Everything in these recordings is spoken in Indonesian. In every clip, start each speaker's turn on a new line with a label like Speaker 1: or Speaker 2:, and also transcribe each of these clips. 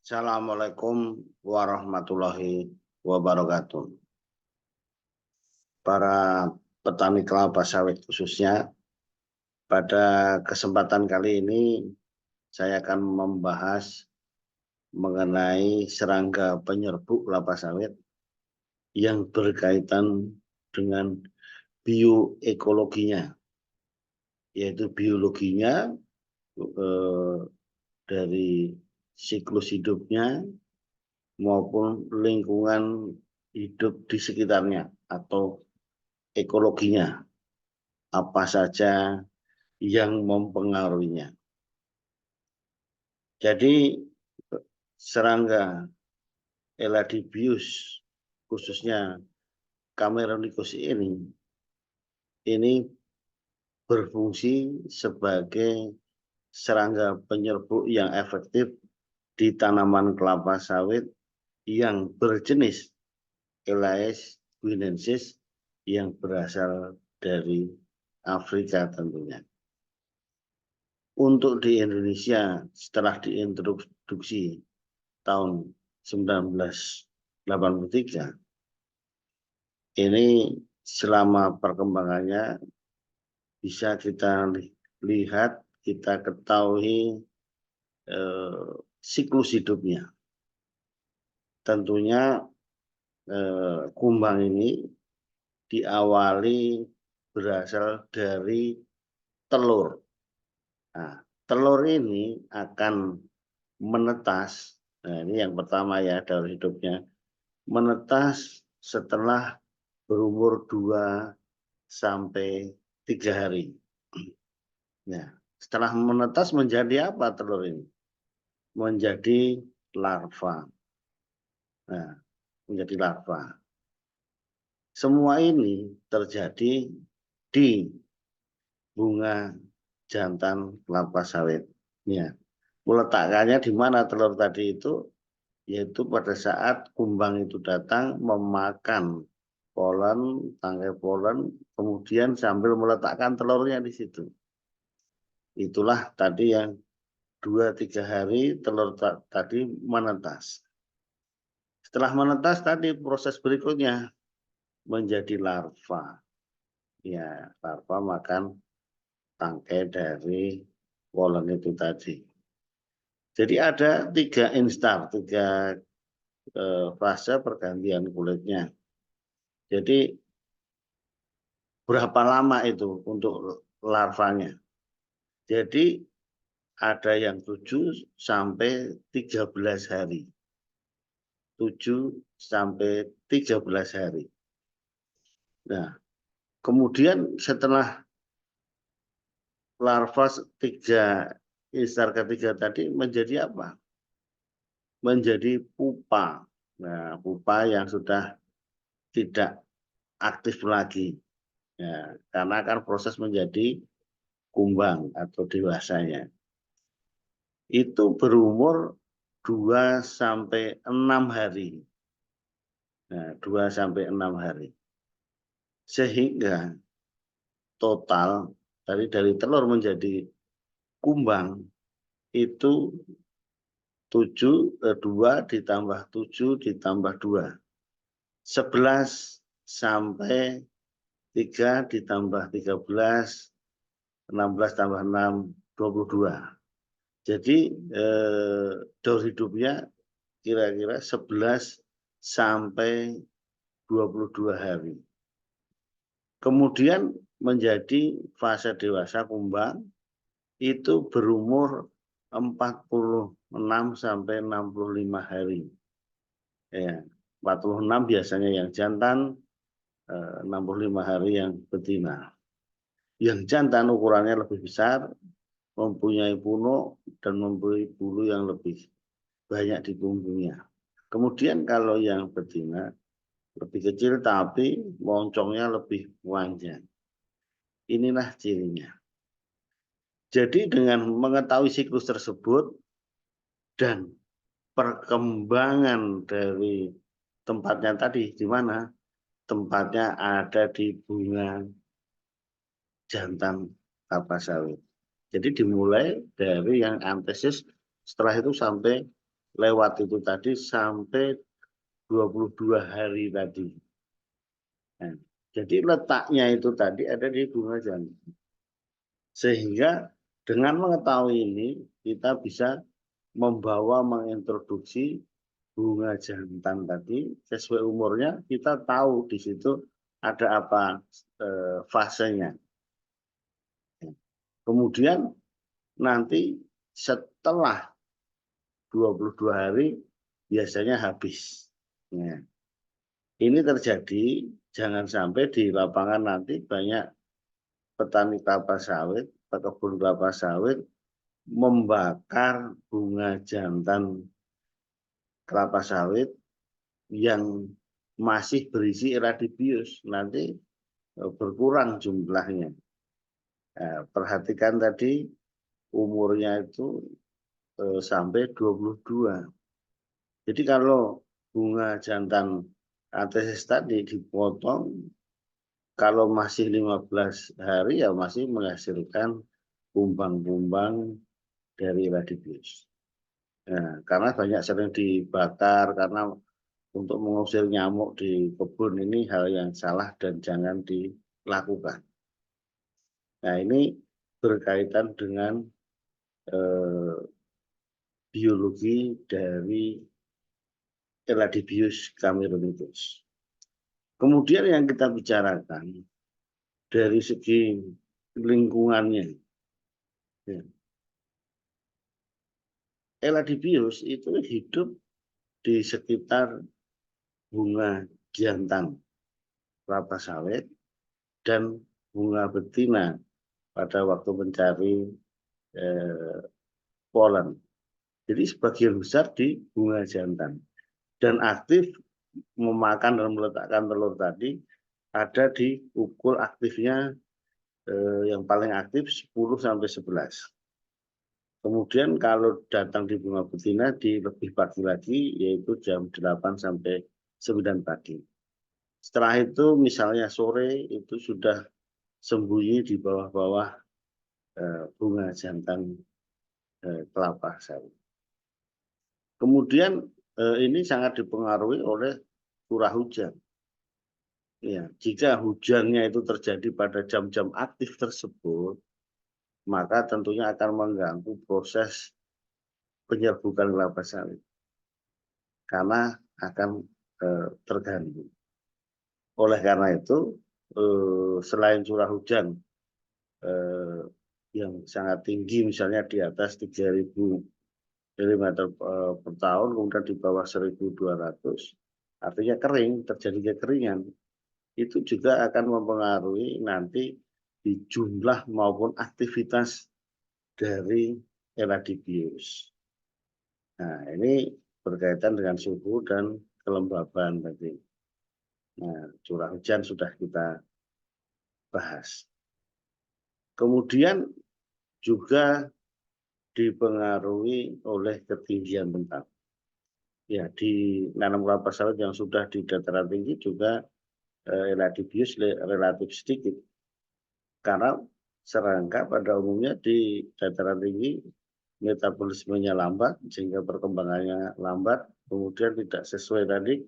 Speaker 1: Assalamualaikum warahmatullahi wabarakatuh. Para petani kelapa sawit khususnya, pada kesempatan kali ini saya akan membahas mengenai serangga penyerbuk kelapa sawit yang berkaitan dengan bioekologinya, yaitu biologinya dari siklus hidupnya maupun lingkungan hidup di sekitarnya atau ekologinya, apa saja yang mempengaruhinya. Jadi serangga Eladybius khususnya Cameronicus ini berfungsi sebagai serangga penyerbuk yang efektif di tanaman kelapa sawit yang berjenis Elaeis guinensis yang berasal dari Afrika tentunya. Untuk di Indonesia setelah diintroduksi tahun 1983, ini selama perkembangannya bisa kita lihat, kita ketahui siklus hidupnya. Tentunya kumbang ini diawali berasal dari telur. Nah, telur ini akan menetas. Nah, ini yang pertama ya daur hidupnya. Menetas setelah berumur 2 sampai 3 hari. Nah, setelah menetas menjadi apa telur ini? Menjadi larva. Nah, menjadi larva. Semua ini terjadi di bunga jantan kelapa sawit. Ya. Meletakkannya di mana telur tadi itu? Yaitu pada saat kumbang itu datang memakan polen, tangkai polen, kemudian sambil meletakkan telurnya di situ. Itulah tadi yang 2-3 hari telur tadi menetas. Setelah menetas tadi proses berikutnya menjadi larva. Ya, larva makan tangkai dari polen itu tadi. Jadi ada 3 instar, 3 fase pergantian kulitnya. Jadi berapa lama itu untuk larvanya? Jadi ada yang 7 sampai 13 hari. 7 sampai 13 hari. Nah, kemudian setelah larva instar ketiga tadi menjadi apa? Menjadi pupa. Nah, pupa yang sudah tidak aktif lagi. Ya, karena akan proses menjadi kumbang atau dewasanya. Itu berumur 2 sampai 6 hari. Nah, 2 sampai 6 hari. Sehingga total dari telur menjadi kumbang itu 2 ditambah 7 ditambah 2. 11 sampai 3 ditambah 13, 16 tambah 6, 22. Jadi daur hidupnya kira-kira 11 sampai 22 hari. Kemudian menjadi fase dewasa kumbang itu berumur 46 sampai 65 hari. Ya, 46 biasanya yang jantan, 65 hari yang betina. Yang jantan ukurannya lebih besar, mempunyai punuk dan mempunyai bulu yang lebih banyak di punggungnya. Kemudian kalau yang betina lebih kecil tapi moncongnya lebih panjang. Inilah cirinya. Jadi dengan mengetahui siklus tersebut dan perkembangan dari tempatnya tadi, di mana tempatnya ada di bunga jantan kelapa sawit. Jadi dimulai dari yang antesis, setelah itu sampai lewat itu tadi sampai 22 hari tadi. Nah, jadi letaknya itu tadi ada di bunga jantan. Sehingga dengan mengetahui ini kita bisa membawa mengintroduksi bunga jantan tadi sesuai umurnya, kita tahu di situ ada apa fasenya. Kemudian nanti setelah 22 hari biasanya habis. Nah, ini terjadi jangan sampai di lapangan nanti banyak petani kelapa sawit, pekebun kelapa sawit membakar bunga jantan kelapa sawit yang masih berisi eradibius, nanti berkurang jumlahnya. Nah, perhatikan tadi umurnya itu sampai 22. Jadi kalau bunga jantan antesis tadi dipotong, kalau masih 15 hari ya masih menghasilkan kumbang-kumbang dari eradibius. Nah, karena banyak sering dibakar karena untuk mengusir nyamuk di kebun ini hal yang salah dan jangan dilakukan. Nah, ini berkaitan dengan biologi dari Eladibius cameronidus. Kemudian yang kita bicarakan dari segi lingkungannya. Ya. Eladibius itu hidup di sekitar bunga jantan kelapa sawit dan bunga betina pada waktu mencari polen. Jadi sebagian besar di bunga jantan. Dan aktif memakan dan meletakkan telur tadi ada di ukul aktifnya yang paling aktif 10 sampai 11. Kemudian kalau datang di bunga betina di lebih pagi lagi yaitu jam 8 sampai 9 pagi. Setelah itu misalnya sore itu sudah sembunyi di bawah-bawah bunga jantan kelapa sawit. Kemudian ini sangat dipengaruhi oleh curah hujan. Ya, jika hujannya itu terjadi pada jam-jam aktif tersebut, maka tentunya akan mengganggu proses penyerbukan kelapa sawit karena akan terganggu. Oleh karena itu, selain curah hujan yang sangat tinggi, misalnya di atas 3.000 mm per tahun, kemudian di bawah 1.200, artinya kering, terjadi kekeringan, itu juga akan mempengaruhi nanti di jumlah maupun aktivitas dari eradibius. Nah, ini berkaitan dengan suhu dan kelembaban tadi. Nah, curah hujan sudah kita bahas. Kemudian juga dipengaruhi oleh ketinggian bentang. Ya, di nanam kelapa sawit yang sudah di dataran tinggi juga eradibius relatif sedikit. Karena serangga pada umumnya di dataran tinggi metabolismenya lambat sehingga perkembangannya lambat, kemudian tidak sesuai tadi,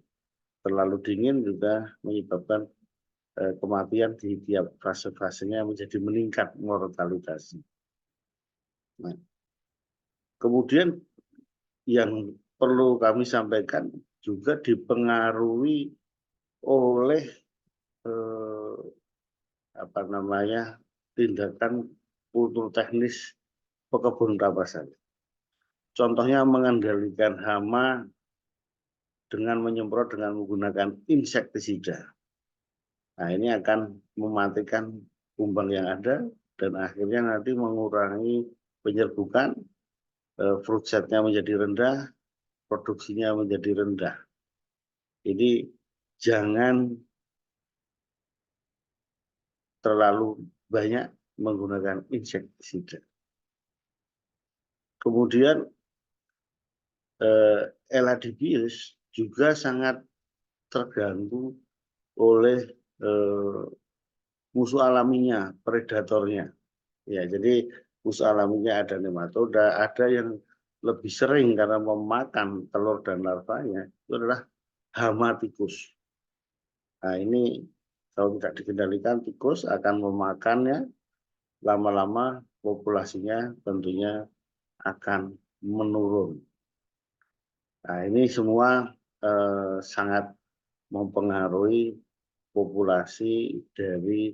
Speaker 1: terlalu dingin juga menyebabkan kematian di tiap fase-fasenya menjadi meningkat mortalitasnya. Nah, kemudian yang perlu kami sampaikan juga dipengaruhi oleh tindakan kultur teknis pekebun kelapa sawit. Contohnya mengendalikan hama dengan menyemprot dengan menggunakan insektisida. Nah, ini akan mematikan kumbang yang ada dan akhirnya nanti mengurangi penyerbukan, fruit setnya menjadi rendah, produksinya menjadi rendah. Jadi jangan terlalu banyak menggunakan insektisida. Kemudian eladibius juga sangat terganggu oleh musuh alaminya, predatornya. Ya, jadi musuh alaminya ada nematoda, ada yang lebih sering karena memakan telur dan larvanya itu adalah hama tikus. Nah ini kalau tidak dikendalikan tikus akan memakannya, lama-lama populasinya tentunya akan menurun. Nah ini semua sangat mempengaruhi populasi dari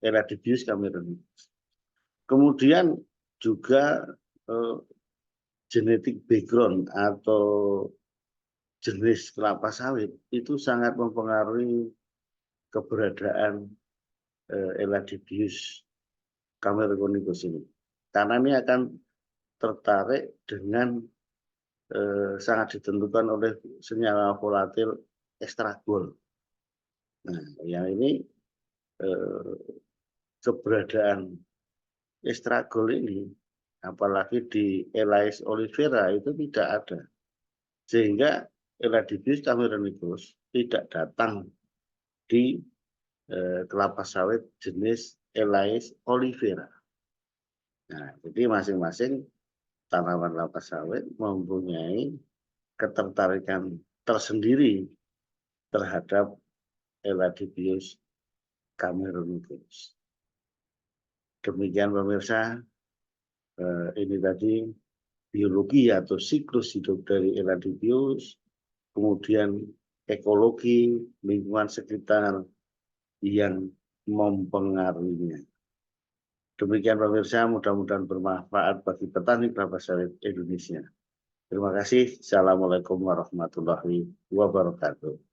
Speaker 1: Eladibius cameronicus. Kemudian juga genetik background atau jenis kelapa sawit itu sangat mempengaruhi keberadaan Eladibius cameronicus ini. Karena ini akan tertarik dengan sangat ditentukan oleh senyawa volatil estragol. Nah, yang ini keberadaan estragol ini, apalagi di Elais olivera itu tidak ada. Sehingga Eladibius cameronicus tidak datang di kelapa sawit jenis Elais olivera. Nah, jadi masing-masing tanaman kelapa sawit mempunyai ketertarikan tersendiri terhadap Eladibius cameronicus. Demikian pemirsa, ini tadi biologi atau siklus hidup dari Eladibius, kemudian ekologi lingkungan sekitar yang mempengaruhinya. Demikian pemirsa, mudah-mudahan bermanfaat bagi petani kelapa sawit Indonesia. Terima kasih. Assalamualaikum warahmatullahi wabarakatuh.